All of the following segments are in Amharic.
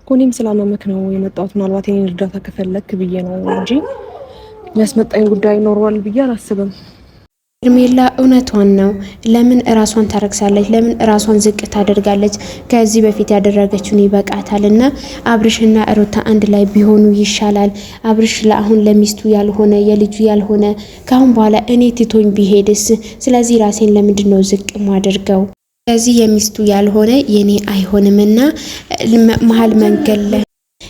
ኮኔም ስላመመክ ነው የመጣሁት። ምናልባት የኔን እርዳታ ከፈለክ ብዬ ነው እንጂ የሚያስመጣኝ ጉዳይ ኖርዋል ብዬ አላስብም። ሄርሜላ እውነቷን ነው። ለምን እራሷን ታረክሳለች? ለምን እራሷን ዝቅ ታደርጋለች? ከዚህ በፊት ያደረገችውን ይበቃታልና አብርሽና ሩታ አንድ ላይ ቢሆኑ ይሻላል። አብርሽ ለአሁን ለሚስቱ ያልሆነ የልጁ ያልሆነ ካሁን በኋላ እኔ ትቶኝ ቢሄድስ? ስለዚህ ራሴን ለምንድን ነው ዝቅ ማደርገው? ስለዚህ የሚስቱ ያልሆነ የኔ አይሆንምና መሀል መንገድ ላይ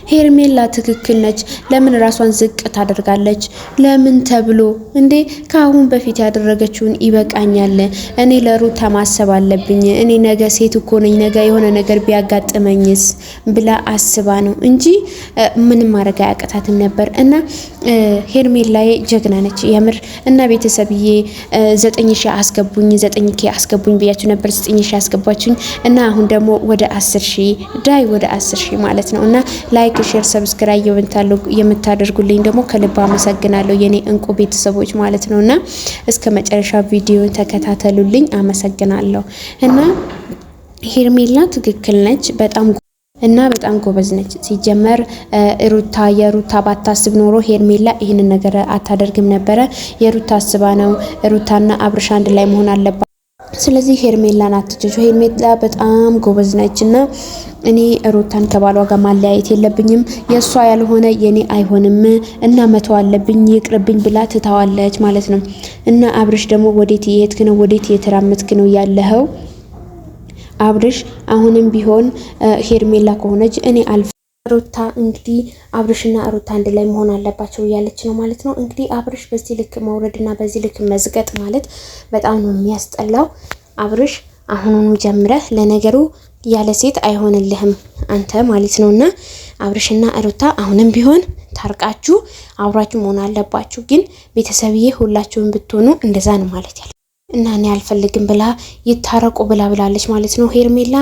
ሄርሜላ ትክክል ነች። ለምን ራሷን ዝቅ ታደርጋለች? ለምን ተብሎ እንዴ? ከአሁን በፊት ያደረገችውን ይበቃኛል። እኔ ለሩታ ማሰብ አለብኝ። እኔ ነገ ሴት እኮ ነኝ፣ ነገ የሆነ ነገር ቢያጋጥመኝስ ብላ አስባ ነው እንጂ ምንም ማድረግ አያቅታትም ነበር። እና ሄርሜላ ጀግና ነች የምር። እና ቤተሰብዬ 9000 አስገቡኝ፣ 9K አስገቡኝ ብያችሁ ነበር። 9000 አስገባችሁኝ እና አሁን ደግሞ ወደ 10000 ዳይ ወደ 10000 ማለት ነው። እና ላይክ ሼር ሰብስክራይብ የምታደርጉልኝ ደግሞ ከልብ አመሰግናለሁ የኔ እንቁ ቤተሰቦች ማለት ነውና እስከ መጨረሻ ቪዲዮን ተከታተሉልኝ። አመሰግናለሁ። እና ሄርሜላ ትክክል ነች በጣም ጎበዝ ነች። ሲጀመር የሩታ ባታስብ ኖሮ ሄርሜላ ይህንን ነገር አታደርግም ነበረ። የሩታ አስባ ነው። ሩታና አብርሽ አንድ ላይ መሆን አለባት። ስለዚህ ሄርሜላን አትጀጁ። ሄርሜላ በጣም ጎበዝ ነች እና እኔ ሩታን ከባሏ ጋር ማለያየት የለብኝም። የሷ ያልሆነ የኔ አይሆንም እና መተው አለብኝ ይቅርብኝ ብላ ትታዋለች ማለት ነው። እና አብርሽ ደግሞ ወዴት እየሄድክ ነው? ወዴት እየተራመድክ ነው ያለኸው? አብርሽ አሁንም ቢሆን ሄርሜላ ከሆነች እኔ ሩታ እንግዲህ አብርሽና ሩታ አንድ ላይ መሆን አለባቸው እያለች ነው ማለት ነው። እንግዲህ አብርሽ በዚህ ልክ መውረድና በዚህ ልክ መዝገጥ ማለት በጣም ነው የሚያስጠላው። አብርሽ አሁኑኑ ጀምረህ ለነገሩ ያለ ሴት አይሆንልህም አንተ ማለት ነውና አብርሽና ሩታ አሁንም ቢሆን ታርቃችሁ አብራችሁ መሆን አለባችሁ። ግን ቤተሰብዬ ሁላችሁም ብትሆኑ እንደዛ ነው ማለት ያለ እና እኔ አልፈልግም ብላ ይታረቁ ብላለች ማለት ነው ሄርሜላ።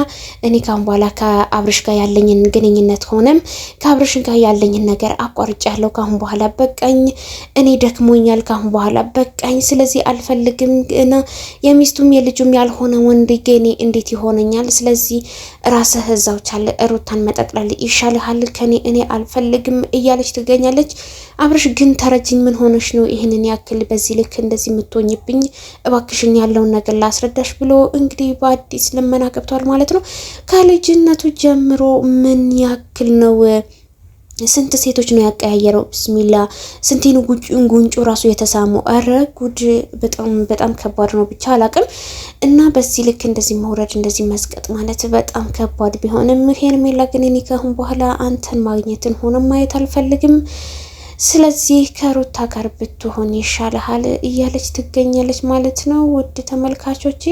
እኔ ካሁን በኋላ ከአብርሽ ጋር ያለኝን ግንኙነት ሆነም ከአብርሽ ጋር ያለኝን ነገር አቋርጫለሁ። ካሁን በኋላ በቃኝ፣ እኔ ደክሞኛል፣ ካሁን በኋላ በቃኝ። ስለዚህ አልፈልግም እና የሚስቱም የልጁም ያልሆነ ወንድ ገኔ እንዴት ይሆነኛል? ስለዚህ ራስህ እዛው ቻለ ሩታን መጠቅለል ይሻልሃል ከኔ፣ እኔ አልፈልግም እያለች ትገኛለች። አብርሽ ግን ተረጅኝ፣ ምን ሆነሽ ነው ይህንን ያክል በዚህ ልክ እንደዚህ የምትሆኝብኝ? እባክሽን ያለውን ነገር ላስረዳሽ ብሎ እንግዲህ በአዲስ ልመና ገብቷል ማለት ነው። ከልጅነቱ ጀምሮ ምን ያክል ነው ስንት ሴቶች ነው ያቀያየረው? ብስሚላ ስንቴን ጉንጩ ራሱ የተሳሙ። አረ ጉድ! በጣም ከባድ ነው። ብቻ አላቅም። እና በዚህ ልክ እንደዚህ መውረድ እንደዚህ መስቀጥ ማለት በጣም ከባድ ቢሆንም ሄርሜላ ግን እኔ ካሁን በኋላ አንተን ማግኘትን ሆነ ማየት አልፈልግም፣ ስለዚህ ከሩታ ጋር ብትሆን ይሻልሃል እያለች ትገኛለች ማለት ነው። ውድ ተመልካቾቼ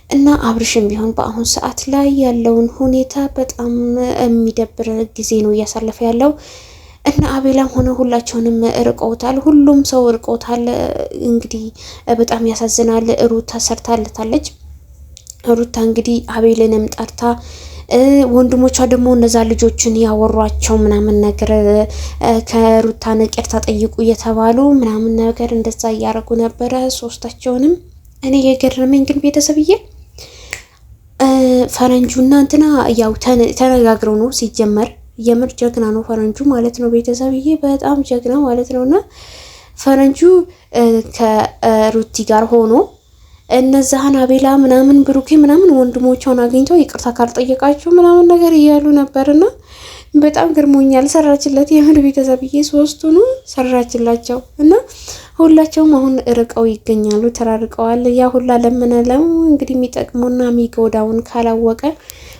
እና አብርሽም ቢሆን በአሁን ሰዓት ላይ ያለውን ሁኔታ በጣም የሚደብር ጊዜ ነው እያሳለፈ ያለው እና አቤላም ሆነ ሁላቸውንም ርቀውታል። ሁሉም ሰው ርቀውታል። እንግዲህ በጣም ያሳዝናል። ሩታ ሰርታለታለች። ሩታ እንግዲህ አቤልንም ጠርታ ወንድሞቿ ደግሞ እነዛ ልጆችን ያወሯቸው ምናምን ነገር ከሩታ ይቅርታ ጠይቁ እየተባሉ ምናምን ነገር እንደዛ እያደረጉ ነበረ ሶስታቸውንም። እኔ የገረመኝ ግን ቤተሰብዬ ፈረንጁና እንትና ያው ተነጋግረው ነው ሲጀመር። የምር ጀግና ነው ፈረንጁ ማለት ነው ቤተሰብዬ፣ በጣም ጀግና ማለት ነውና ፈረንጁ ከሩቲ ጋር ሆኖ እነዛን አቤላ ምናምን ብሩኬ ምናምን ወንድሞቿን አግኝተው ይቅርታ ካልጠየቃችሁ ምናምን ነገር እያሉ ነበርና በጣም ግርሞኛል። ሰራችለት የምር ቤተሰብዬ፣ ሶስቱኑ ሰራችላቸው እና ሁላቸውም አሁን ርቀው ይገኛሉ፣ ተራርቀዋል። ያ ሁላ ለምንለው እንግዲህ የሚጠቅሙና የሚጎዳውን ካላወቀ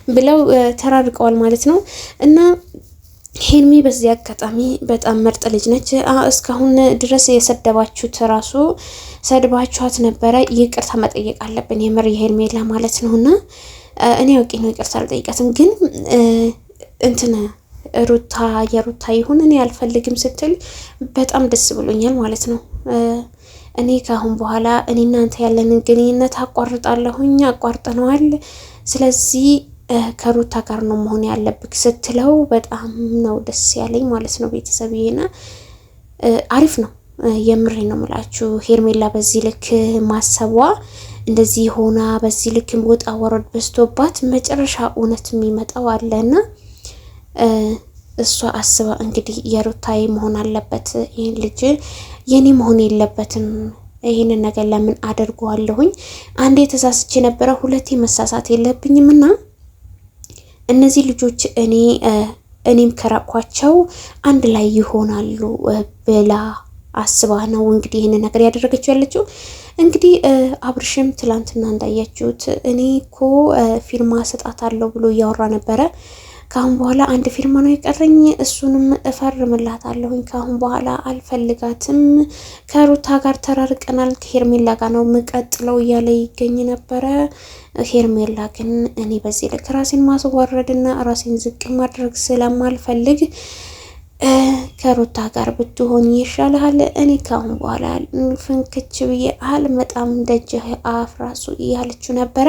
ብለው ተራርቀዋል ማለት ነው። እና ሄርሚ በዚህ አጋጣሚ በጣም ምርጥ ልጅ ነች። እስካሁን ድረስ የሰደባችሁት ራሱ ሰድባችኋት ነበረ፣ ይቅርታ መጠየቅ አለብን የምር የሄርሜላ ማለት ነውና እኔ አውቄ ነው ይቅርታ አልጠይቃትም። ግን እንትን የሩታ ይሁን እኔ አልፈልግም ስትል በጣም ደስ ብሎኛል ማለት ነው። እኔ ካሁን በኋላ እኔ እናንተ ያለንን ግንኙነት አቋርጣለሁኝ፣ አቋርጠነዋል። ስለዚህ ከሩታ ጋር ነው መሆን ያለብክ ስትለው በጣም ነው ደስ ያለኝ ማለት ነው ቤተሰብዬና አሪፍ ነው። የምሬ ነው የምላችሁ። ሄርሜላ በዚህ ልክ ማሰቧ እንደዚህ ሆና በዚህ ልክ ወጣ ወረድ በዝቶባት መጨረሻ እውነት የሚመጣው አለና እሷ አስባ እንግዲህ የሩታዬ መሆን አለበት ይሄን ልጅ የኔ መሆን የለበትም ይሄንን ነገር ለምን አደርገዋለሁኝ አንዴ ተሳስቼ ነበረ ሁለቴ መሳሳት የለብኝምና እነዚህ ልጆች እኔም ከራኳቸው አንድ ላይ ይሆናሉ ብላ አስባ ነው እንግዲህ ይሄንን ነገር ያደረገችው ያለችው እንግዲህ አብርሽም ትላንትና እንዳያችሁት እኔ እኮ ፊርማ ሰጣታለሁ ብሎ እያወራ ነበረ ካሁን በኋላ አንድ ፊርማ ነው የቀረኝ እሱንም እፈርምላታለሁኝ ካሁን በኋላ አልፈልጋትም ከሩታ ጋር ተራርቀናል ከሄርሜላ ጋር ነው መቀጥለው እያለ ይገኝ ነበረ ሄርሜላ ግን እኔ በዚህ ልክ ራሴን ማስወረድና ራሴን ዝቅ ማድረግ ስለማልፈልግ ከሩታ ጋር ብትሆን ይሻላል እኔ ካሁን በኋላ ፍንክች ብዬ አልመጣም ደጅህ አፍራሱ እያለችው ነበረ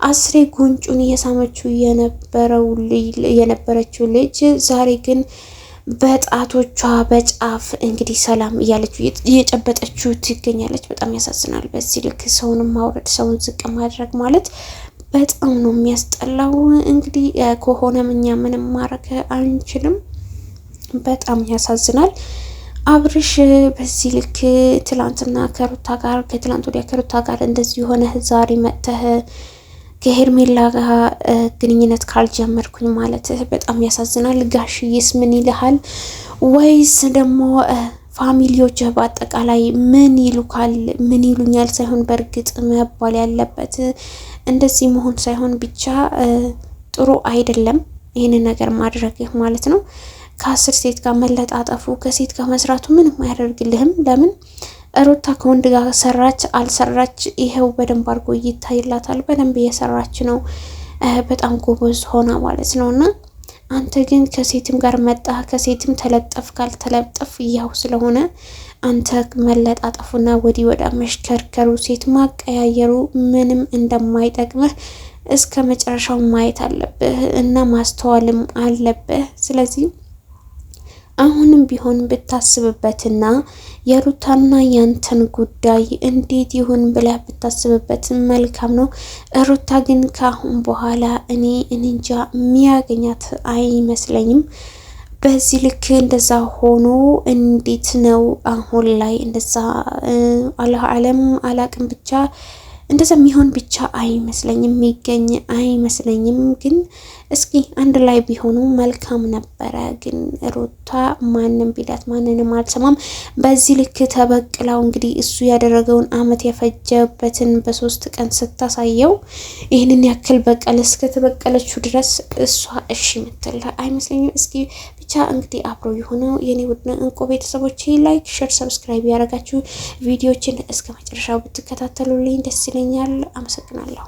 አስሬ ጉንጩን እየሳመችው የነበረችው ልጅ ዛሬ ግን በጣቶቿ በጫፍ እንግዲህ ሰላም እያለችው እየጨበጠችው ትገኛለች በጣም ያሳዝናል በዚህ ልክ ሰውን ማውረድ ሰውን ዝቅ ማድረግ ማለት በጣም ነው የሚያስጠላው እንግዲህ ከሆነም እኛ ምንም ማድረግ አንችልም በጣም ያሳዝናል አብርሽ በዚህ ልክ ትላንትና ከሩታ ጋር ከትላንት ወዲያ ከሩታ ጋር እንደዚህ ሆነ ዛሬ መጥተህ ከሄርሜላ ጋር ግንኙነት ካልጀመርኩኝ ማለት በጣም ያሳዝናል ጋሽዬስ ምን ይልሃል ወይስ ደግሞ ፋሚሊዎች በአጠቃላይ ምን ይሉካል ምን ይሉኛል ሳይሆን በርግጥ መባል ያለበት እንደዚህ መሆን ሳይሆን ብቻ ጥሩ አይደለም ይሄን ነገር ማድረግ ማለት ነው ከ10 ሴት ጋር መለጣጠፉ ከሴት ጋር መስራቱ ምንም አያደርግልህም ለምን ሩታ ከወንድ ጋር ሰራች አልሰራች ይሄው በደንብ አድርጎ ይታይላታል በደንብ እየሰራች ነው በጣም ጎበዝ ሆና ማለት ነውና አንተ ግን ከሴትም ጋር መጣ ከሴትም ተለጠፍ ካልተለጠፍ ያው ስለሆነ አንተ መለጣጠፉና ወዲ ወዳ መሽከርከሩ ሴት ማቀያየሩ ምንም እንደማይጠቅምህ እስከ መጨረሻው ማየት አለብህ እና ማስተዋልም አለብህ ስለዚህ አሁንም ቢሆን ብታስብበትና የሩታና ያንተን ጉዳይ እንዴት ይሁን ብለህ ብታስብበት መልካም ነው ሩታ ግን ካሁን በኋላ እኔ እንጃ የሚያገኛት አይመስለኝም በዚህ ልክ እንደዛ ሆኖ እንዴት ነው አሁን ላይ እንደዛ አላህ ዓለም አላቅም ብቻ እንደዛ የሚሆን ብቻ አይመስለኝም የሚገኝ አይመስለኝም ግን እስኪ አንድ ላይ ቢሆኑ መልካም ነበረ ግን ሩታ ማንንም ቢላት ማንንም አልሰማም በዚህ ልክ ተበቅላው እንግዲህ እሱ ያደረገውን አመት የፈጀበትን በ3 ቀን ስታሳየው ይሄንን ያክል በቀል እስከተበቀለችው ድረስ እሷ እሺ ምትል አይመስለኝም እስኪ ብቻ እንግዲህ አብሮ የሆነው የኔ ውድ እንቁ ቤተሰቦች ላይክ ሼር ሰብስክራይብ ያደረጋችሁ ቪዲዮችን እስከ መጨረሻው ብትከታተሉልኝ ደስ ይለኛል አመሰግናለሁ